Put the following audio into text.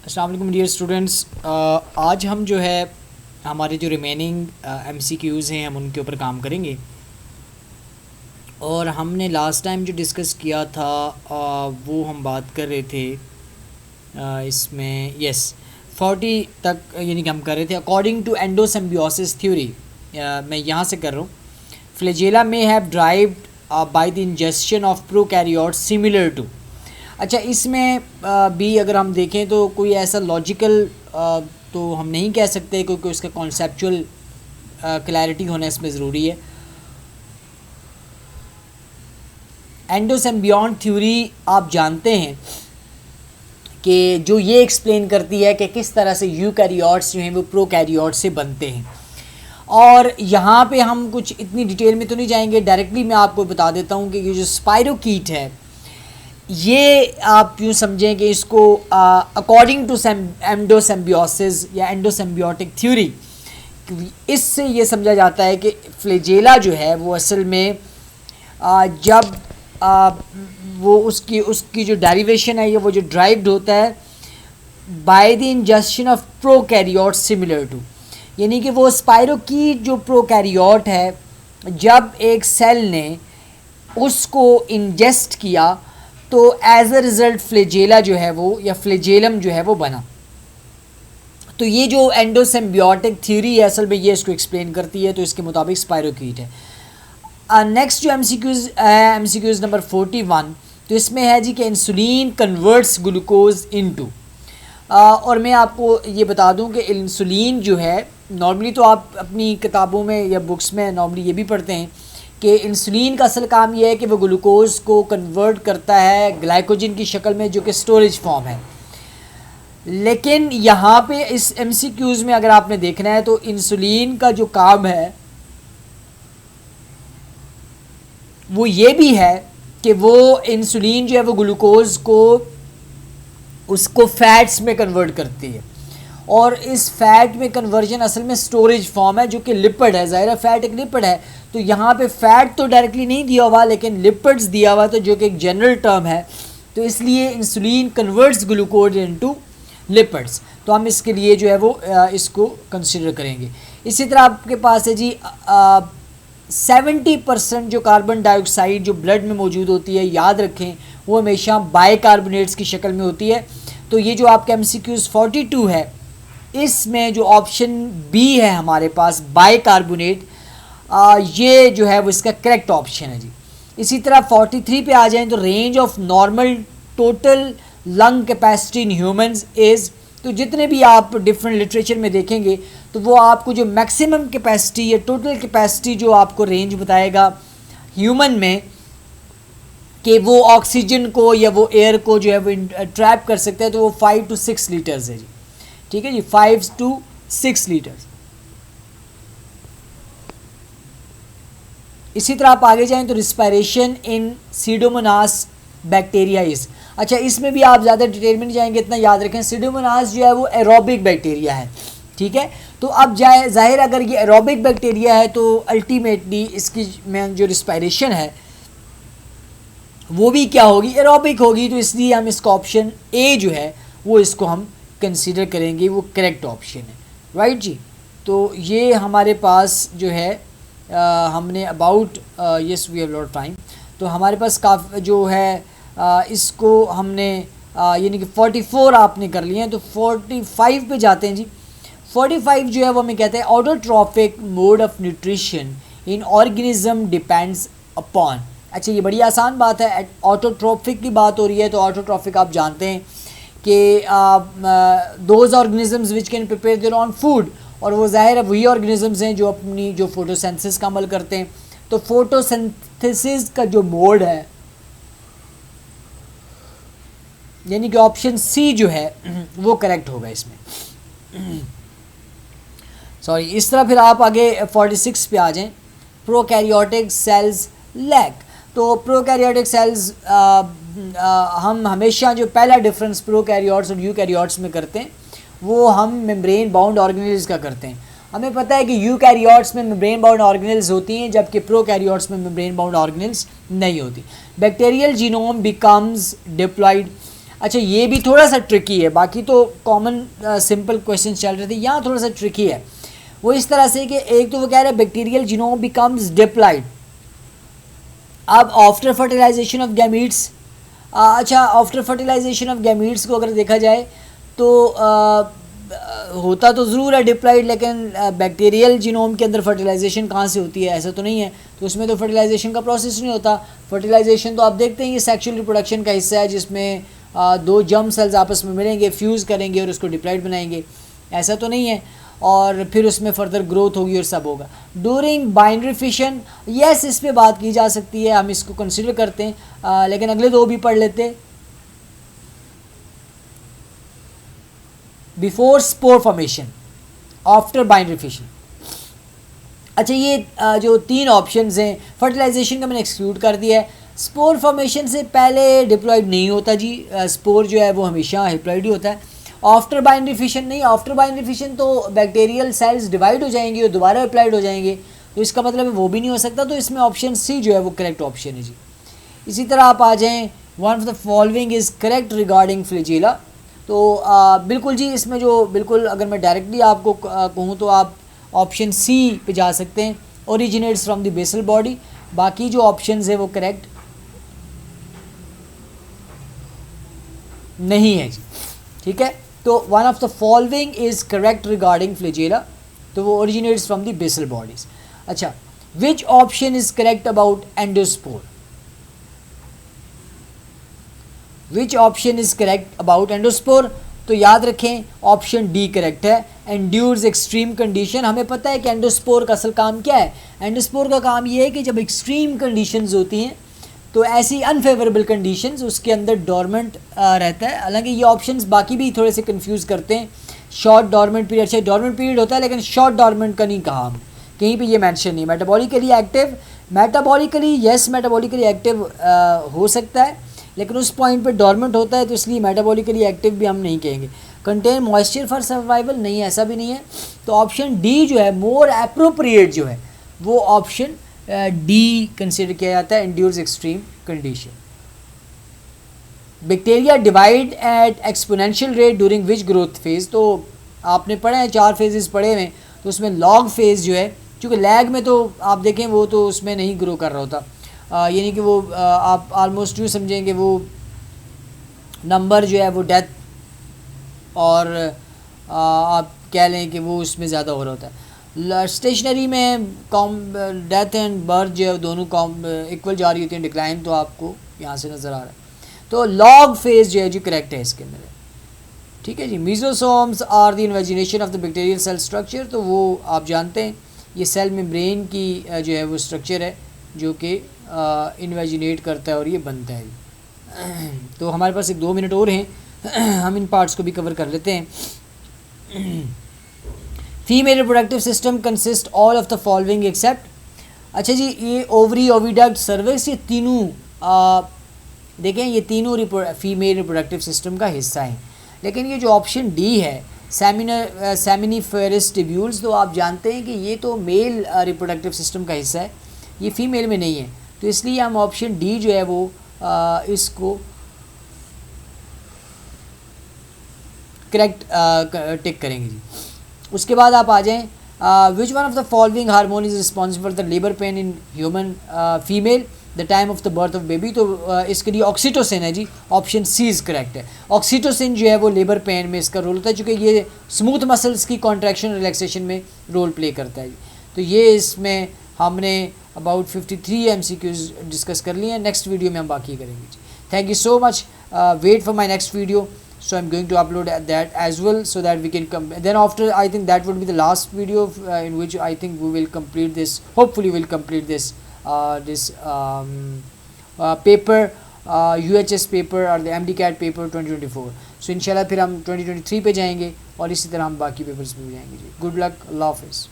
अस्सलाम वालेकुम dear students. आज हम जो है हमारे जो रिमेनिंग MCQs हैं हम उनके ऊपर काम करेंगे। और हमने लास्ट टाइम जो डिस्कस किया था वो हम बात कर रहे थे इसमें 40 तक, यानी कि हम कर रहे थे अकॉर्डिंग टू एंडोसिम्बियोसिस थ्योरी। मैं यहाँ से कर रहा हूँ। Flagella may have derived by the ingestion of prokaryotes similar to. अच्छा, इसमें भी अगर हम देखें तो कोई ऐसा लॉजिकल तो हम नहीं कह सकते, क्योंकि उसका कॉन्सेप्चुअल क्लैरिटी होना इसमें ज़रूरी है। एंडोसिम्बियोट थ्योरी आप जानते हैं कि जो ये एक्सप्लेन करती है कि किस तरह से यूकैरियोट्स जो हैं वो प्रोकैरियोट्स से बनते हैं। और यहाँ पे हम कुछ इतनी डिटेल में तो नहीं जाएंगे, डायरेक्टली मैं आपको बता देता हूँ कि ये जो स्पाइरोकीट है, ये आप यूँ समझें कि इसको अकॉर्डिंग टू एंडोसिम्बियोसिस या एंडोसिम्बियोटिक थ्योरी, इससे ये समझा जाता है कि फ्लैजेला जो है वो असल में जब वो उसकी जो डेरिवेशन है, ये वो जो ड्राइव्ड होता है by the injection of prokaryote similar to, यानी कि वो स्पाइरोकीट जो प्रोकैरियोट है, जब एक सेल ने उसको इंजेस्ट किया तो एज अ रिज़ल्ट फ्लैजेला जो है वो या फ्लैजेलम जो है वो बना। तो ये जो एंडोसिम्बियोटिक थ्योरी है असल में ये इसको एक्सप्लेन करती है, तो इसके मुताबिक स्पाइरोकीट है। नेक्स्ट जो MCQs नंबर 41, तो इसमें है जी कि इंसुलिन कन्वर्ट्स ग्लूकोज इनटू। और मैं आपको ये बता दूं कि इंसुलिन जो है, नॉर्मली तो आप अपनी किताबों में या बुक्स में नॉर्मली ये भी पढ़ते हैं कि इंसुलिन का असल काम ये है कि वो ग्लूकोज को कन्वर्ट करता है ग्लाइकोजन की शक्ल में, जो कि स्टोरेज फॉर्म है। लेकिन यहाँ पे इस MCQs में अगर आपने देखना है तो इंसुलिन का जो काम है वो ये भी है कि वो इंसुलिन जो है वो ग्लूकोज को उसको फैट्स में कन्वर्ट करती है, और इस फैट में कन्वर्जन असल में स्टोरेज फॉर्म है जो कि लिपिड है। ज़ाहिर है फैट एक लिपिड है, तो यहाँ पे फैट तो डायरेक्टली नहीं दिया हुआ लेकिन लिपिड्स दिया हुआ, तो जो कि एक जनरल टर्म है, तो इसलिए insulin converts glucose into lipids. तो हम इसके लिए जो है वो इसको कंसिडर करेंगे। इसी तरह आपके पास है जी 70% जो कार्बन डाइऑक्साइड जो ब्लड में मौजूद होती है, याद रखें वो हमेशा बाइकार्बोनेट्स की शक्ल में होती है। तो ये जो आपके MCQs 42 है, इसमें जो ऑप्शन बी है हमारे पास बाइकार्बोनेट, ये जो है वो इसका करेक्ट ऑप्शन है जी। इसी तरह 43 पे आ जाएं तो range of normal total lung capacity in humans is. तो जितने भी आप डिफरेंट लिटरेचर में देखेंगे तो वो आपको जो मैक्सिमम कैपेसिटी या टोटल कैपेसिटी जो आपको रेंज बताएगा ह्यूमन में कि वो ऑक्सीजन को या वो एयर को जो है वो ट्रैप कर सकते हैं, तो वो 5 to 6 लीटर्स है जी। ठीक है जी, 5 to 6 लीटर्स। इसी तरह आप आगे जाएं तो respiration in Pseudomonas bacteria is. अच्छा, इसमें भी आप ज़्यादा डिटेल में नहीं जाएंगे, इतना याद रखें सीडोमोनास जो है वो एरोबिक बैक्टीरिया है। ठीक है, तो अब ज़ाहिर अगर ये एरोबिक बैक्टीरिया है तो अल्टीमेटली इसकी में जो रिस्पायरेशन है वो भी क्या होगी, एरोबिक होगी। तो इसलिए हम इसका ऑप्शन ए जो है वो इसको हम कंसीडर करेंगे, वो करेक्ट ऑप्शन है। राइट जी, तो ये हमारे पास जो है हमने about yes we have lot time, तो हमारे पास काफ़ी जो है इसको हमने यानी कि 44 आपने कर लिए हैं, तो 45 पे जाते हैं जी। 45 जो है वो हमें कहते हैं autotrophic mode of nutrition in organism depends upon. अच्छा, ये बड़ी आसान बात है, ऑटोट्रॉफिक की बात हो रही है, तो ऑटोट्रॉफिक आप जानते हैं कि those organisms which can prepare their own food, और वो ज़ाहिर है वही ऑर्गेनिजम्स हैं जो अपनी जो फोटोसिंथेसिस का अमल करते हैं। तो फोटोसिंथेसिस का जो मोड है, यानी कि ऑप्शन सी जो है वो करेक्ट होगा इसमें। सॉरी, इस तरह फिर आप आगे 46 पे आ जाएं, प्रोकैरियोटिक सेल्स लैक। तो प्रोकैरियोटिक सेल्स हम हमेशा जो पहला डिफरेंस प्रोकैरियोट्स और यूकैरियोट्स में करते हैं वो हम मेम्ब्रेन बाउंड ऑर्गेनेल्स का करते हैं। हमें पता है कि यूकैरियोट्स में मेम्ब्रेन बाउंड ऑर्गेनेल्स होती हैं, जबकि प्रोकैरियोट्स में मेम्ब्रेन बाउंड ऑर्गेनेल्स नहीं होती। बैक्टीरियल जीनोम बिकम्स डिप्लॉयड अच्छा ये भी थोड़ा सा ट्रिकी है, बाकी तो कॉमन सिंपल क्वेश्चन चल रहे थे, यहाँ थोड़ा सा ट्रिकी है। वो इस तरह से कि एक तो वो कह रहे हैं बैक्टीरियल जीनोम बिकम्स डिप्लॉइड। अब आफ्टर फर्टिलाइजेशन ऑफ गैमीट्स, अच्छा आफ्टर फर्टिलाइजेशन ऑफ गैमीट्स को अगर देखा जाए तो होता तो ज़रूर है डिप्लॉइड, लेकिन बैक्टीरियल जीनोम के अंदर फर्टिलाइजेशन कहाँ से होती है, ऐसा तो नहीं है। तो उसमें तो फर्टिलाइजेशन का प्रोसेस नहीं होता। फर्टिलाइजेशन तो आप देखते हैं ये सेक्सुअल रिप्रोडक्शन का हिस्सा है, जिसमें दो जर्म सेल्स आपस में मिलेंगे, फ्यूज़ करेंगे और उसको डिप्लॉइड बनाएंगे, ऐसा तो नहीं है। और फिर उसमें फर्दर ग्रोथ होगी और सब होगा। ड्यूरिंग बाइनरी फिशन, यस इस पे बात की जा सकती है, हम इसको कंसिडर करते हैं, लेकिन अगले दो भी पढ़ लेते हैं। Before spore formation, after binary fission. अच्छा ये जो तीन ऑप्शंस हैं, फर्टिलाइजेशन का मैंने एक्सक्लूड कर दिया है। स्पोर फॉर्मेशन से पहले डिप्लॉइड नहीं होता जी, स्पोर जो है वो हमेशा हैप्लॉइड ही होता है। आफ्टर बाइनरी फिशन नहीं, आफ्टर बाइनरी फिशन तो बैक्टीरियल सेल्स डिवाइड हो जाएंगी और दोबारा अप्लाइड हो जाएंगे, तो इसका मतलब वो भी नहीं हो सकता। तो इसमें ऑप्शन सी जो है वो करेक्ट ऑप्शन है जी। इसी तरह आप आ जाएँ, one of the following is correct regarding flagella. तो बिल्कुल जी, इसमें जो बिल्कुल अगर मैं डायरेक्टली आपको कहूँ तो आप ऑप्शन सी पे जा सकते हैं, originates from the basal body. बाकी जो ऑप्शंस है वो करेक्ट नहीं है जी, ठीक है। तो one of the following is correct regarding flagella, तो वो originates from the basal bodies. अच्छा, which option is correct about endospore? Which option is correct about endospore? तो याद रखें ऑप्शन डी करेक्ट है, एंड्यूर्स एक्सट्रीम कंडीशन। हमें पता है कि एंडोस्पोर का असल काम क्या है। एंडोस्पोर का काम ये है कि जब एक्सट्रीम कंडीशंस होती हैं तो ऐसी अनफेवरेबल कंडीशंस उसके अंदर डोरमेंट रहता है। हालांकि ये ऑप्शंस बाकी भी थोड़े से कंफ्यूज करते हैं। शॉर्ट डोरमेंट पीरियड, अच्छा डोरमेंट पीरियड होता है लेकिन शॉर्ट डोरमेंट का नहीं कहा हमने, कहीं पे ये मेंशन नहीं। Metabolically active, metabolically yes metabolically active हो सकता है, लेकिन उस पॉइंट पे डोरमेंट होता है तो इसलिए मेटाबॉलिकली एक्टिव भी हम नहीं कहेंगे। कंटेन मॉइस्चर फॉर सर्वाइवल, नहीं ऐसा भी नहीं है। तो ऑप्शन डी जो है मोर एप्रोप्रिएट जो है वो ऑप्शन डी कंसिडर किया जाता है, endures extreme condition. Bacteria divide at exponential rate during which growth phase? तो आपने पढ़े हैं 4 फेजेस पढ़े हुए, तो उसमें लॉग फेज जो है, चूँकि लैग में तो आप देखें वो तो उसमें नहीं ग्रो कर रहा होता, यानी कि वो आप आलमोस्ट यूँ समझेंगे वो नंबर जो है वो डेथ और आप कह लें कि वो उसमें ज़्यादा हो रहा होता है। स्टेशनरी में डेथ एंड बर्थ जो है दोनों इक्वल जा रही होती है, डिक्लाइन तो आपको यहाँ से नज़र आ रहा है। तो लॉग फेज जो है जी करेक्ट है इसके अंदर, ठीक है जी। Mesosomes are the invagination of the bacterial cell structure, तो वो आप जानते हैं ये सेल मेम्ब्रेन की जो है वो स्ट्रक्चर है जो कि इन्वेजिनेट करता है और ये बनता है। तो हमारे पास 1-2 मिनट और हैं, हम इन पार्ट्स को भी कवर कर लेते हैं। Female reproductive system consist all of the following except, अच्छा जी ये ओवरी, ओविडक्ट, सर्विक्स, ये तीनों देखें ये तीनों फीमेल रिप्रोडक्टिव सिस्टम का हिस्सा हैं। लेकिन ये जो ऑप्शन डी है सेमिनिफेरस ट्यूब्यूल्स, तो आप जानते हैं कि ये तो मेल रिप्रोडक्टिव सिस्टम का हिस्सा है, ये फीमेल में नहीं है, तो इसलिए हम ऑप्शन डी जो है वो इसको करेक्ट टिक करेंगे जी। उसके बाद आप आ जाएँ, which one of the following hormone is responsible for the labour pain in human female the time of the birth of baby? तो इसके लिए ऑक्सीटोसिन है जी, ऑप्शन सी इज़ करेक्ट है। ऑक्सीटोसिन जो है वो लेबर पेन में इसका रोल होता है, चूँकि ये स्मूथ मसल्स की कॉन्ट्रैक्शन रिलैक्सेशन में रोल प्ले करता है। तो ये इसमें हमने अबाउट 53 MCQs डिस्कस कर लिए हैं। नेक्स्ट वीडियो में हम बाकी करेंगे जी। Thank you so much, wait for my next video. So I'm going to upload that as well so that we can come. Then after I think that would be the last video in which I think we will complete this. Hopefully we'll complete this paper, UHS paper or the MDCAT paper 2024. So इंशाल्लाह फिर हम 2023 पे जाएंगे और इसी तरह हम बाकी पेपर्स में भी जाएंगे जी. Good luck, Allah Hafiz.